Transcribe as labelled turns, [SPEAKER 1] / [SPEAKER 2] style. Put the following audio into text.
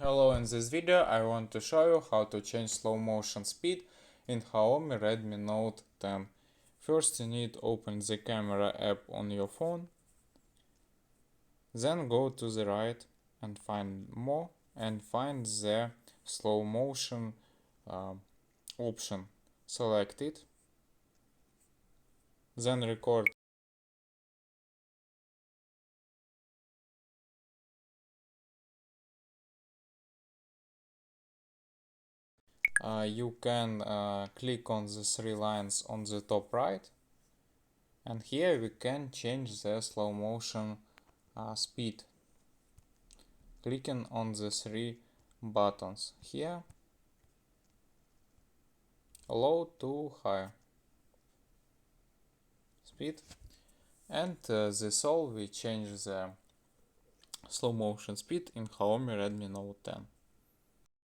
[SPEAKER 1] Hello, in this video I want to show you how to change slow motion speed in Xiaomi Redmi Note 10. First you need to open the camera app on your phone, then go to the right and find more and find the slow motion option. Select it, then record. You can click on the three lines on the top right, and here we can change the slow motion speed, clicking on the three buttons here, low to high speed, and this all we change the slow motion speed in Xiaomi Redmi Note 10.